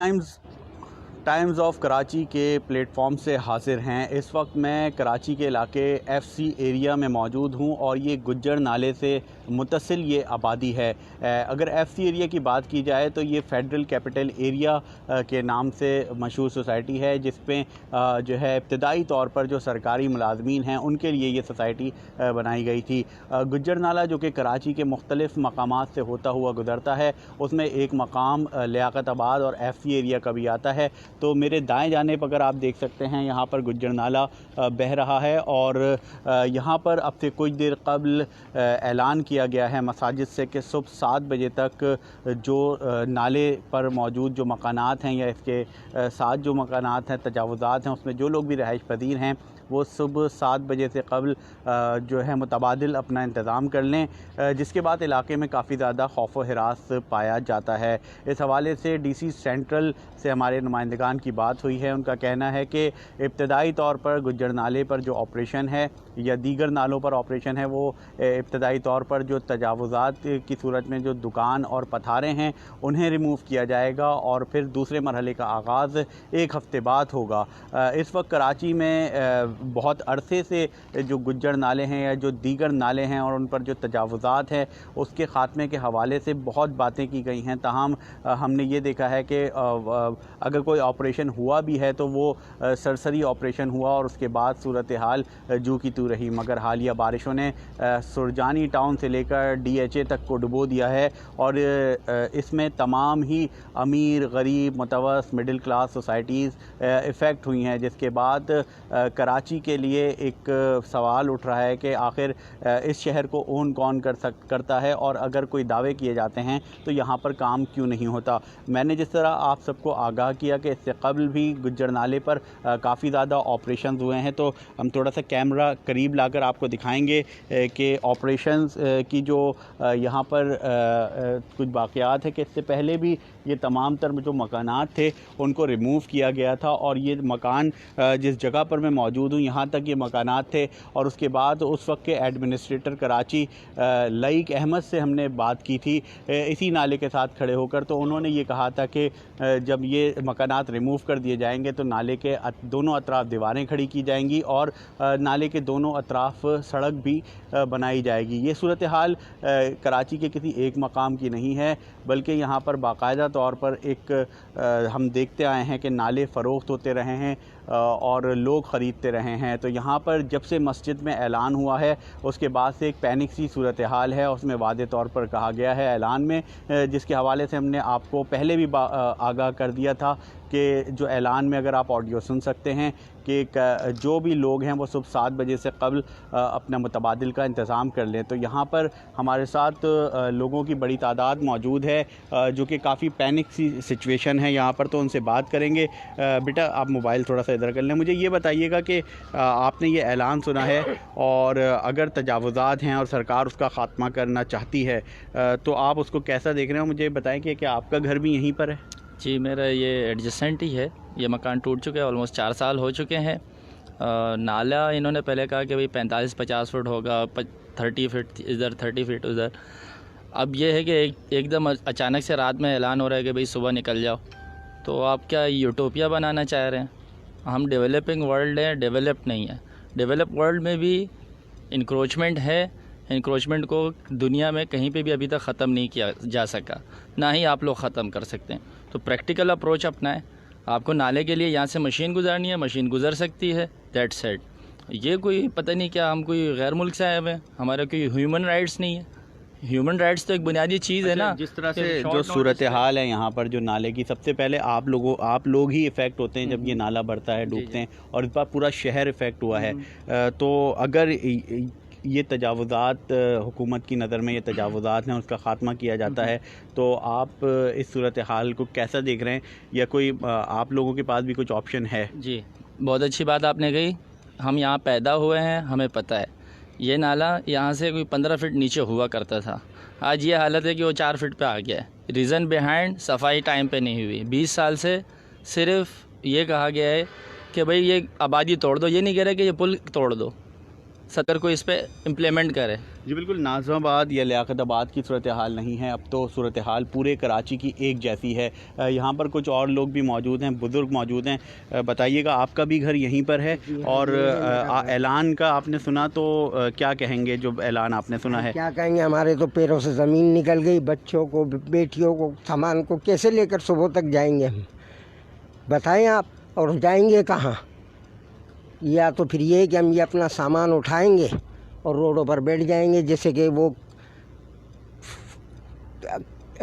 Times times of Karachi के platform से हाजिर हैं। इस वक्त मैं कराची के इलाके एफसी एरिया में मौजूद हूं और ये गुज्जर नाले से मुत्तसिल ये आबादी है। अगर एफसी एरिया की बात की जाए तो ये फेडरल कैपिटल एरिया के नाम से मशहूर सोसाइटी है, जिसमें जो है इब्तदाई तौर पर जो सरकारी मुलाजमीन हैं उनके लिए ये सोसाइटी बनाई गई थी। गुज्जर नाला जो कि कराची के मुख्तलिफ़ मकामात से होता हुआ गुज़रता है, उसमें एक मकाम लियाकताबाद और एफसी एरिया का भी आता है। तो मेरे दाएं जानिब अगर आप देख सकते हैं, यहाँ पर गुज्जर नाला बह रहा है और यहाँ पर अब से कुछ देर कबल ऐलान किया गया है मसाजिद से कि सुबह 7 बजे तक जो नाले पर मौजूद जो मकानात हैं या इसके साथ जो मकानात हैं, तजावुज़ात हैं, उसमें जो लोग भी रहाइश पज़ीर हैं वो सुबह 7 बजे से कबल जो है मुतबादिल अपना इंतज़ाम कर लें, जिसके बाद इलाके में काफ़ी ज़्यादा खौफ व हिरास पाया जाता है। इस हवाले से डीसी सेंट्रल से हमारे नुमाइंदगान की बात हुई है। उनका कहना है कि इब्तदाई तौर पर गुज्जर नाले पर जो ऑपरेशन है या दीगर नालों पर ऑपरेशन है, वो इब्तदाई तौर पर जो तजावुज़ात की सूरत में जो दुकान और पथारें हैं उन्हें रिमूव किया जाएगा और फिर दूसरे मरहले का आगाज़ 1 हफ़्ते बाद होगा। इस वक्त कराची में बहुत अरसे से जो गुज्जर नाले हैं या जो दीगर नाले हैं और उन पर जो तजावुज़ात हैं उसके ख़ात्मे के हवाले से बहुत बातें की गई हैं। ताहम हमने ये देखा है कि अगर कोई ऑपरेशन हुआ भी है तो वो सरसरी ऑपरेशन हुआ और उसके बाद सूरत हाल जू की तू रही। मगर हालिया बारिशों ने सुरजानी टाउन से लेकर DHA तक को डुबो दिया है और इसमें तमाम ही अमीर, गरीब, मुतवस्सित, मिडिल क्लास सोसाइटीज़ इफ़ेक्ट हुई हैं, जिसके बाद कराची के लिए एक सवाल उठ रहा है कि आखिर इस शहर को ओन कौन करता है और अगर कोई दावे किए जाते हैं तो यहाँ पर काम क्यों नहीं होता। मैंने जिस तरह आप सबको आगाह किया कि इससे कबल भी गुज्जर नाले पर काफ़ी ज़्यादा ऑपरेशंस हुए हैं, तो हम थोड़ा सा कैमरा करीब लाकर आपको दिखाएंगे कि ऑपरेशंस की जो यहाँ पर कुछ वाक़यात है कि इससे पहले भी ये तमाम तर जो मकानात थे उनको रिमूव किया गया था और ये मकान जिस जगह पर मैं मौजूद हूँ यहाँ तक ये मकानात थे। और उसके बाद उस वक्त के एडमिनिस्ट्रेटर कराची लईक अहमद से हमने बात की थी इसी नाले के साथ खड़े होकर, तो उन्होंने ये कहा था कि जब ये मकानात रिमूव कर दिए जाएंगे तो नाले के दोनों अतराफ़ दीवारें खड़ी की जाएंगी और नाले के दोनों अतराफ़ सड़क भी बनाई जाएगी। ये सूरत हाल कराची के किसी एक मकाम की नहीं है, बल्कि यहाँ पर बाकायदा तौर पर एक हम देखते आए हैं कि नाले फ़रोख्त होते रहे हैं और लोग ख़रीदते रहे हैं। तो यहाँ पर जब से मस्जिद में ऐलान हुआ है उसके बाद से एक पैनिक सी सूरत हाल है। उसमें वादे तौर पर कहा गया है ऐलान में, जिसके हवाले से हमने आपको पहले भी आगाह कर दिया था कि जो ऐलान में अगर आप ऑडियो सुन सकते हैं कि जो भी लोग हैं वो सुबह 7 बजे से कबल अपना मुतबादिल का इंतज़ाम कर लें। तो यहाँ पर हमारे साथ लोगों की बड़ी तादाद मौजूद है जो कि काफ़ी पैनिक सी सिचुएशन है यहाँ पर, तो उनसे बात करेंगे। बेटा आप मोबाइल थोड़ा सा इधर कर लें। मुझे ये बताइएगा कि आपने ये ऐलान सुना है और अगर तजावुज़ात हैं और सरकार उसका ख़ात्मा करना चाहती है तो आप उसको कैसा देख रहे हो? मुझे बताएं कि क्या आपका घर भी यहीं पर है? जी, मेरा ये एडजेसेंट ही है। ये मकान टूट चुका है, ऑलमोस्ट 4 साल हो चुके हैं। नाला इन्होंने पहले कहा कि भाई 45-50 फुट होगा, 30 फीट इधर 30 फीट उधर। अब ये है कि एकदम अचानक से रात में ऐलान हो रहा है कि भाई सुबह निकल जाओ। तो आप क्या यूटोपिया बनाना चाह रहे हैं? हम डेवलपिंग वर्ल्ड हैं, डेवलप्ड नहीं है। डेवलप वर्ल्ड में भी इंक्रोचमेंट है। इंक्रोचमेंट को दुनिया में कहीं पे भी अभी तक ख़त्म नहीं किया जा सका, ना ही आप लोग ख़त्म कर सकते हैं। तो प्रैक्टिकल अप्रोच अपनाएं। आपको नाले के लिए यहाँ से मशीन गुजारनी है, मशीन गुजर सकती है, दैट्स इट। ये कोई पता नहीं क्या, हम कोई गैर मुल्क से आए हुए हैं, हमारा कोई ह्यूमन राइट्स नहीं है। ह्यूमन राइट्स तो एक बुनियादी चीज़ है ना। जिस तरह से जो सूरत हाल है यहाँ पर जो नाले की, सबसे पहले आप लोग ही इफ़ेक्ट होते हैं जब ये नाला बढ़ता है, डूबते हैं, और इस बार पूरा शहर इफ़ेक्ट हुआ है। तो अगर ये तजावुज़ात हुकूमत की नज़र में ये तजावुज़ात हैं उसका ख़ात्मा किया जाता है तो आप इस सूरत हाल को कैसा देख रहे हैं, या कोई आप लोगों के पास भी कुछ ऑप्शन है? जी, बहुत अच्छी बात आपने कही। हम यहाँ पैदा हुए हैं, हमें पता है ये नाला यहाँ से कोई 15 फीट नीचे हुआ करता था। आज ये हालत है कि वो 4 फीट पे आ गया है। रीज़न बिहाइंड सफाई टाइम पे नहीं हुई। 20 साल से सिर्फ ये कहा गया है कि भाई ये आबादी तोड़ दो, ये नहीं कह रहे कि ये पुल तोड़ दो। सदर को इस पे इम्प्लीमेंट करे। जी बिल्कुल, नाज़िमाबाद या लियाकताबाद की सूरत हाल नहीं है, अब तो सूरत हाल पूरे कराची की एक जैसी है। यहाँ पर कुछ और लोग भी मौजूद हैं, बुज़ुर्ग मौजूद हैं। बताइएगा, आपका भी घर यहीं पर है और ऐलान का आपने सुना तो क्या कहेंगे जो ऐलान आपने सुना है? क्या कहेंगे, हमारे तो पैरों से ज़मीन निकल गई। बच्चों को, बेटियों को, सामान को कैसे लेकर सुबह तक जाएंगे हम, बताएं आप, और जाएंगे कहाँ? या तो फिर ये कि हम ये अपना सामान उठाएंगे और रोडों पर बैठ जाएंगे, जैसे कि वो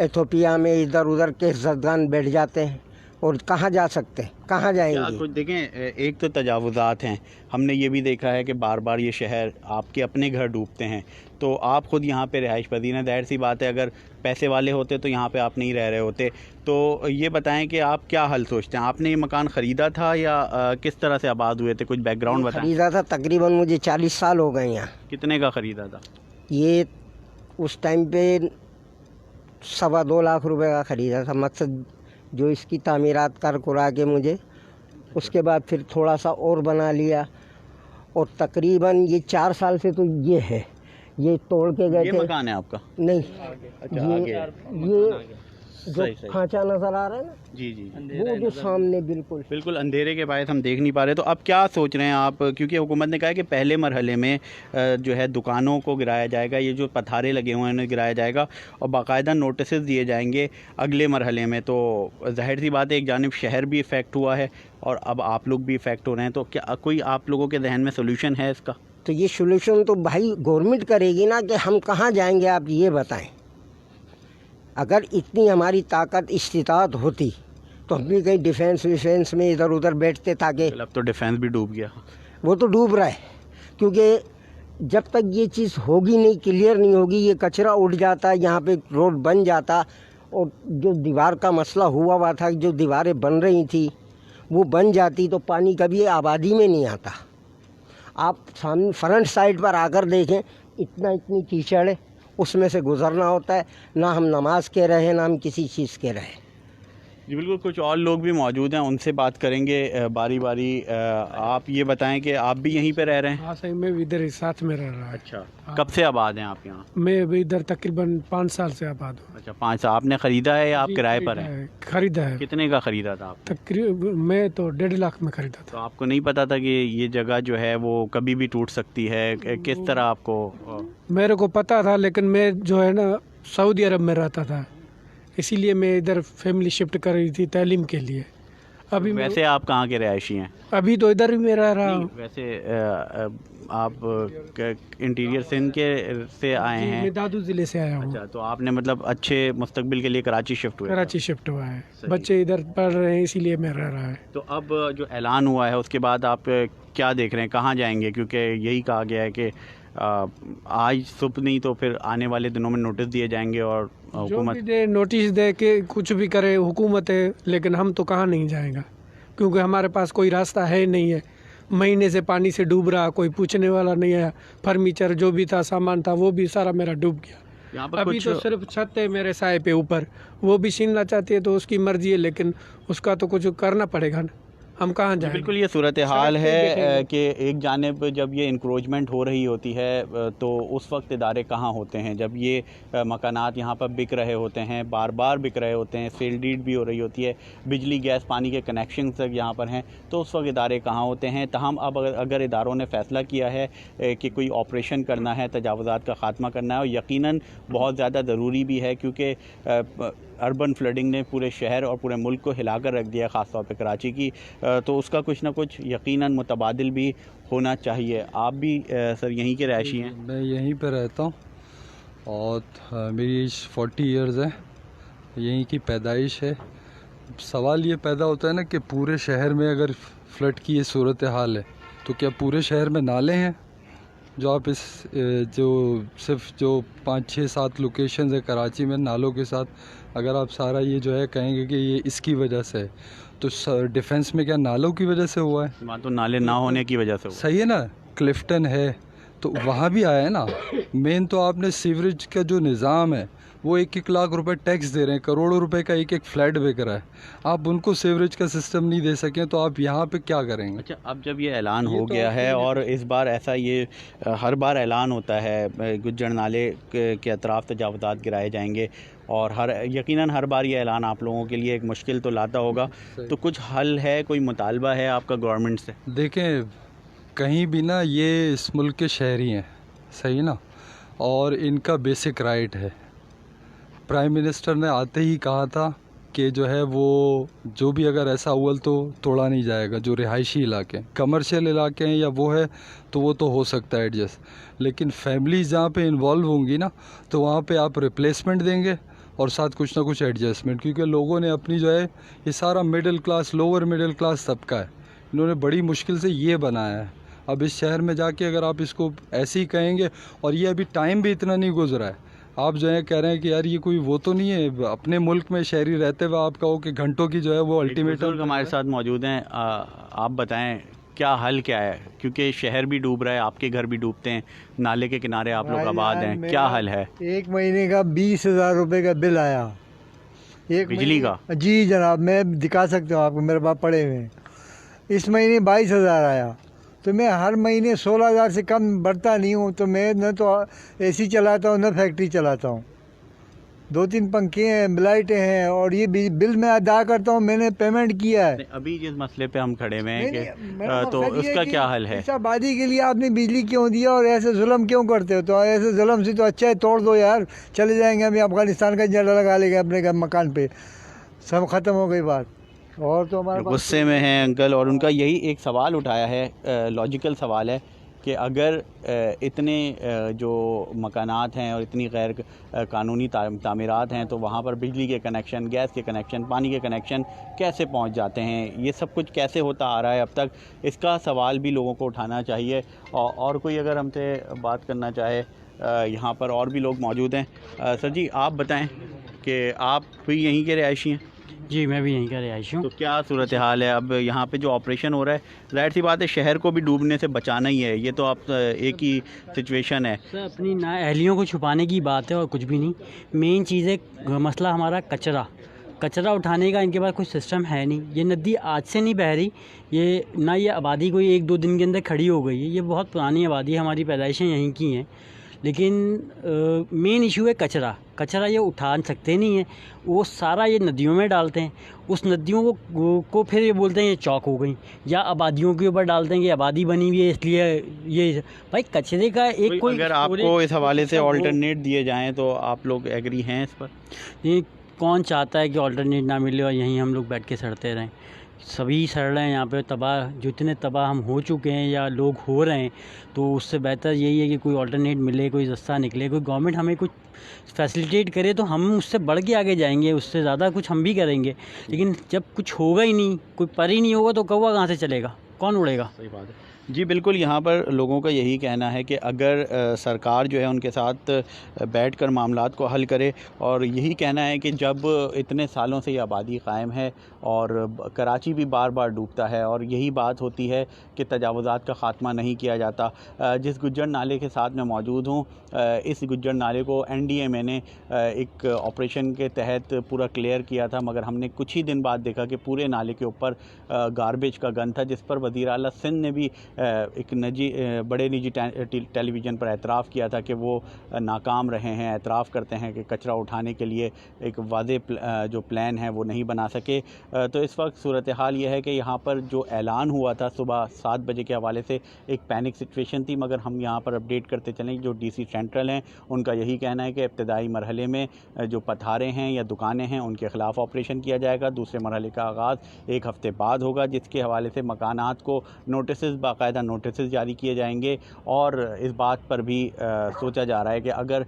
एथोपिया में इधर उधर के जदगान बैठ जाते हैं। और कहाँ जा सकते हैं, कहाँ जाएंगे? कुछ देखें, एक तो तजावुज़ात हैं, हमने ये भी देखा है कि बार बार ये शहर आपके अपने घर डूबते हैं, तो आप ख़ुद यहाँ पे रिहाइश पजीर हैं, ज़ाहिर सी बात है अगर पैसे वाले होते तो यहाँ पे आप नहीं रह रहे होते। तो ये बताएं कि आप क्या हल सोचते हैं, आपने ये मकान ख़रीदा था या किस तरह से आबाद हुए थे, कुछ बैकग्राउंड बताएं। ख़रीदा था, तकरीबन मुझे 40 साल हो गए यहाँ। कितने का ख़रीदा था? ये उस टाइम पे 2.25 लाख रुपए का ख़रीदा था। मकसद जो इसकी तामीरात कर कुरा के मुझे, उसके बाद फिर थोड़ा सा और बना लिया, और तकरीबन ये 4 साल से तो ये है, ये तोड़ के गए थे। ये मकान है आपका? नहीं, अच्छा, ये जो खांचा नज़र आ रहा है ना, जी जी, वो जो सामने बिल्कुल अंधेरे के बायस हम देख नहीं पा रहे। तो अब क्या सोच रहे हैं आप, क्योंकि हुकूमत ने कहा है कि पहले मरहले में जो है दुकानों को गिराया जाएगा, ये जो पथारे लगे हुए हैं उन्हें गिराया जाएगा और बाकायदा नोटिस दिए जाएंगे अगले मरहले में। तो ज़ाहिर सी बात है, एक जानिब शहर भी इफ़ेक्ट हुआ है और अब आप लोग भी इफ़ेक्ट हो रहे हैं, तो क्या कोई आप लोगों के जहन में सोल्यूशन है इसका? तो ये सोल्यूशन तो भाई गवर्नमेंट करेगी ना, कि हम कहाँ जाएंगे, आप ये बताएं। अगर इतनी हमारी ताकत इस्तिताअत होती तो हम भी कहीं डिफेंस में इधर उधर बैठते, ताकि अब तो डिफेंस भी डूब गया। वो तो डूब रहा है, क्योंकि जब तक ये चीज़ होगी नहीं, क्लियर नहीं होगी, ये कचरा उड़ जाता, यहाँ पे रोड बन जाता, और जो दीवार का मसला हुआ था, जो दीवारें बन रही थी वो बन जाती, तो पानी कभी आबादी में नहीं आता। आप सामने फ्रंट साइड पर आकर देखें, इतनी कीचड़ है, उसमें से गुज़रना होता है, ना हम नमाज के रहे, ना हम किसी चीज़ के रहे। जी बिल्कुल, कुछ और लोग भी मौजूद हैं, उनसे बात करेंगे बारी बारी। आप ये बताएं कि आप भी यहीं पे रह रहे हैं? हाँ सही, मैं भी इधर ही साथ में रह रहा है। अच्छा, कब से आबाद हैं आप यहाँ? मैं भी इधर तकरीबन 5 साल से आबाद हूँ। अच्छा, 5 साल। आपने ख़रीदा है या आप किराए पर हैं? खरीदा है। कितने का ख़रीदा था आप? तकरीबन मैं तो 1.5 लाख में खरीदा था। तो आपको नहीं पता था कि ये जगह जो है वो कभी भी टूट सकती है? किस तरह आपको? मेरे को पता था, लेकिन मैं जो है ना सऊदी अरब में रहता था, इसीलिए मैं इधर फैमिली शिफ्ट कर रही थी तालीम के लिए। अभी वैसे आप कहाँ के रहायशी हैं? अभी तो इधर ही मैं रह रहा हूँ। वैसे आप इंटीरियर सिंध के से आए हैं? मैं दादू ज़िले से आया हूँ। अच्छा, तो आपने मतलब अच्छे मुस्तकबिल के लिए कराची शिफ्ट हुए? कराची शिफ्ट हुआ है, बच्चे इधर पढ़ रहे हैं, इसीलिए मैं रह रहा है। तो अब जो ऐलान हुआ है उसके बाद आप क्या देख रहे हैं, कहाँ जाएंगे? क्योंकि यही कहा गया है कि आज सुबह नहीं तो फिर आने वाले दिनों में नोटिस दिए जाएंगे और हुकूमत नोटिस दे के कुछ भी करे हुकूमत है, लेकिन हम तो कहाँ नहीं जाएगा, क्योंकि हमारे पास कोई रास्ता है नहीं है। महीने से पानी से डूब रहा, कोई पूछने वाला नहीं है। फर्नीचर जो भी था, सामान था, वो भी सारा मेरा डूब गया। यहाँ पर अभी तो सिर्फ छत है मेरे साए पे ऊपर, वो भी छीनना चाहती है तो उसकी मर्जी है, लेकिन उसका तो कुछ करना पड़ेगा ना, हम कहाँ जाएं? बिल्कुल, ये सूरत हाल है कि एक जानिब जब ये इंक्रोचमेंट हो रही होती है तो उस वक्त इदारे कहाँ होते हैं, जब ये मकानात यहाँ पर बिक रहे होते हैं, बार बार बिक रहे होते हैं, सेल डीड भी हो रही होती है, बिजली गैस पानी के कनेक्शन तक यहाँ पर हैं, तो उस वक्त इदारे कहाँ होते हैं। तहम अब अगर इदारों ने फ़ैसला किया है कि कोई ऑपरेशन करना है, तजावुज़ात का ख़ात्मा करना है, और यकीनन बहुत ज़्यादा ज़रूरी भी है, क्योंकि अर्बन फ्लडिंग ने पूरे शहर और पूरे मुल्क को हिला कर रख दिया, ख़ास तौर पे कराची की, तो उसका कुछ ना कुछ यकीनन मुतबादिल भी होना चाहिए। आप भी सर यहीं के रहायशी हैं? मैं यहीं पे रहता हूँ और मेरी एज 40 इयर्स है, यहीं की पैदाइश है। सवाल ये पैदा होता है ना कि पूरे शहर में अगर फ्लड की ये सूरत हाल है तो क्या पूरे शहर में नाले हैं? जो आप इस जो सिर्फ जो 5, 6, 7 लोकेशंस है कराची में नालों के साथ, अगर आप सारा ये जो है कहेंगे कि ये इसकी वजह से है, तो डिफेंस में क्या नालों की वजह से हुआ है? वहाँ तो नाले ना होने की वजह से हुआ। सही है ना, क्लिफ्टन है, तो वहाँ भी आया है ना। मेन तो आपने सीवरेज का जो निज़ाम है वो 1-1 लाख रुपए टैक्स दे रहे हैं, करोड़ों रुपए का एक फ्लैट बिक रहा है, आप उनको सीवरेज का सिस्टम नहीं दे सकें तो आप यहाँ पे क्या करेंगे। अच्छा, अब जब ये ऐलान हो तो गया आपके है लिए और इस बार ऐसा ये हर बार ऐलान होता है गुज्जर नाले के अतराफ़ तजावुज़ात गिराए जाएंगे और यकीनन हर बार ये ऐलान आप लोगों के लिए एक मुश्किल तो लाता होगा, तो कुछ हल है, कोई मुतालबा है आपका गवर्नमेंट से? देखें, कहीं भी ना ये इस मुल्क के शहरी हैं, सही ना, और इनका बेसिक राइट है। प्राइम मिनिस्टर ने आते ही कहा था कि जो है वो जो भी अगर ऐसा हुआ तो तोड़ा नहीं जाएगा, जो रिहायशी इलाके कमर्शियल इलाके हैं या वो है तो वो तो हो सकता है एडजस्ट, लेकिन फैमिलीज़ जहाँ पे इन्वॉल्व होंगी ना तो वहाँ पे आप रिप्लेसमेंट देंगे और साथ कुछ ना कुछ एडजस्टमेंट, क्योंकि लोगों ने अपनी जो है ये सारा middle class, lower middle class तबका है, इन्होंने बड़ी मुश्किल से ये बनाया है। अब इस शहर में जाके अगर आप इसको ऐसे ही कहेंगे, और ये अभी टाइम भी इतना नहीं गुजरा है, आप जो है कह रहे हैं कि यार ये कोई वो तो नहीं है, अपने मुल्क में शहरी रहते हुए आप कहो कि घंटों की जो है वो अल्टीमेटम। हमारे साथ मौजूद हैं, आप बताएं क्या हल क्या है, क्योंकि शहर भी डूब रहा है, आपके घर भी डूबते हैं, नाले के किनारे आप लोग आबाद हैं, क्या हल है? एक महीने का 20,000 रुपये का बिल आया, एक बिजली का? जी जनाब, मैं दिखा सकता हूँ आपको, मेरे पास पड़े हुए हैं। इस महीने 22,000 आया, तो मैं हर महीने 16,000 से कम बढ़ता नहीं हूँ, तो मैं न तो एसी चलाता हूँ न फैक्ट्री चलाता हूँ, 2-3 पंखे हैं, लाइटें हैं, और ये बिल मैं अदा करता हूँ, मैंने पेमेंट किया है। अभी जिस मसले पे हम खड़े हुए हैं मेरा कि तो मकसद ये उसका कि क्या हल है? इस आबादी के लिए आपने बिजली क्यों दिया और ऐसे जुल्म क्यों करते हो? तो ऐसे जुल्म से तो अच्छा है तोड़ दो यार, चले जाएंगे, अभी अफगानिस्तान का झंडा लगा लेंगे अपने घर मकान पे, सब ख़त्म हो गई बात। और तो हमारे गुस्से में हैं अंकल, और उनका यही एक सवाल उठाया है, लॉजिकल सवाल है कि अगर इतने जो मकानात हैं और इतनी गैर कानूनी तामीरात हैं तो वहाँ पर बिजली के कनेक्शन, गैस के कनेक्शन, पानी के कनेक्शन कैसे पहुँच जाते हैं, ये सब कुछ कैसे होता आ रहा है अब तक, इसका सवाल भी लोगों को उठाना चाहिए। और कोई अगर हमसे बात करना चाहे, यहाँ पर और भी लोग मौजूद हैं। सर जी, आप बताएं कि आप भी यहीं के रिहायशी हैं? जी, मैं भी यहीं का रिहायशी हूँ। तो क्या सूरत हाल है अब यहाँ पे जो ऑपरेशन हो रहा है? जाहिर सी बात है शहर को भी डूबने से बचाना ही है, ये तो आप एक ही सिचुएशन है। सर, अपनी नाअहलियों को छुपाने की बात है और कुछ भी नहीं। मेन चीज़ है मसला हमारा कचरा उठाने का इनके पास कोई सिस्टम है नहीं। ये नदी आज से नहीं बह रही, ये ना ये आबादी कोई 1-2 दिन के अंदर खड़ी हो गई है, ये बहुत पुरानी आबादी है, हमारी पैदाइशें यहीं की हैं। लेकिन मेन इशू है कचरा ये उठा सकते नहीं हैं, वो सारा ये नदियों में डालते हैं, उस नदियों को फिर ये बोलते हैं ये चौक हो गई, या आबादियों के ऊपर डालते हैं कि आबादी बनी हुई है इसलिए ये। भाई कचरे का एक कोई अगर आपको इस हवाले से ऑल्टरनेट दिए जाएं तो आप लोग एग्री हैं इस पर? ये कौन चाहता है कि ऑल्टरनेट ना मिले और यहीं हम लोग बैठ के सड़ते रहें? सभी सड़ रहे हैं यहाँ पे, तबाह जितने तबाह हम हो चुके हैं या लोग हो रहे हैं, तो उससे बेहतर यही है कि कोई ऑल्टरनेट मिले, कोई रास्ता निकले, कोई गवर्नमेंट हमें कुछ फैसिलिटेट करे तो हम उससे बढ़ के आगे जाएंगे, उससे ज़्यादा कुछ हम भी करेंगे। लेकिन जब कुछ होगा ही नहीं, कोई पर ही नहीं होगा तो कौवा कहाँ से चलेगा, कौन उड़ेगा? सही बात है जी, बिल्कुल। यहाँ पर लोगों का यही कहना है कि अगर सरकार जो है उनके साथ बैठकर मामलात को हल करे, और यही कहना है कि जब इतने सालों से ये आबादी कायम है और कराची भी बार बार डूबता है, और यही बात होती है कि तजावुज़ात का ख़ात्मा नहीं किया जाता। जिस गुज्जर नाले के साथ मैं मौजूद हूँ, इस गुज्जर नाले को NDMA ने एक ऑपरेशन के तहत पूरा क्लियर किया था, मगर हमने कुछ ही दिन बाद देखा कि पूरे नाले के ऊपर गारबेज का गन था, जिस पर वज़ीर आला सिंध ने भी एक बड़े निजी टेलीविज़न पर एतराफ़ किया था कि वो नाकाम रहे हैं, एतराफ़ करते हैं कि कचरा उठाने के लिए एक वाज़े जो प्लान है वो नहीं बना सके। तो इस वक्त सूरत हाल ये है कि यहाँ पर जो ऐलान हुआ था सुबह 7 बजे के हवाले से एक पैनिक सिचुएशन थी, मगर हम यहाँ पर अपडेट करते चलें, जो DC सेंट्रल हैं उनका यही कहना है कि इब्तदाई मरहले में जो पथारें हैं या दुकानें हैं उनके ख़िलाफ़ ऑपरेशन किया जाएगा। दूसरे मरहले का आगाज़ 1 हफ़्ते बाद होगा, जिसके हवाले से मकानात को बाकायदा नोटिस जारी किए जाएंगे। और इस बात पर भी सोचा जा रहा है कि अगर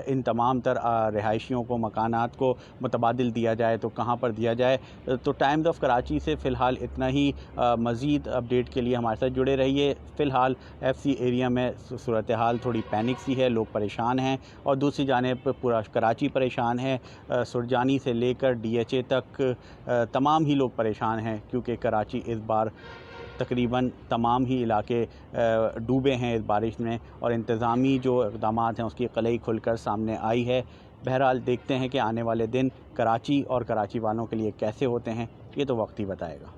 इन तमाम तर रिहायशियों को, मकानात को मुतबादिल दिया जाए तो कहाँ पर दिया जाए। तो टाइम्स ऑफ कराची से फ़िलहाल इतना ही। मज़ीद अपडेट के लिए हमारे साथ जुड़े रहिए। फ़िलहाल FC एरिया में सूरत हाल थोड़ी पैनिक सी है, लोग परेशान हैं, और दूसरी जानिब पूरा कराची परेशान है। सुरजानी से लेकर DHA तक तमाम ही लोग परेशान हैं, क्योंकि कराची इस बार तकरीबन तमाम ही इलाके डूबे हैं इस बारिश में और इंतज़ामी जो इक़दाम हैं उसकी कलई खुलकर सामने आई है। बहरहाल देखते हैं कि आने वाले दिन कराची और कराची वालों के लिए कैसे होते हैं, ये तो वक्त ही बताएगा।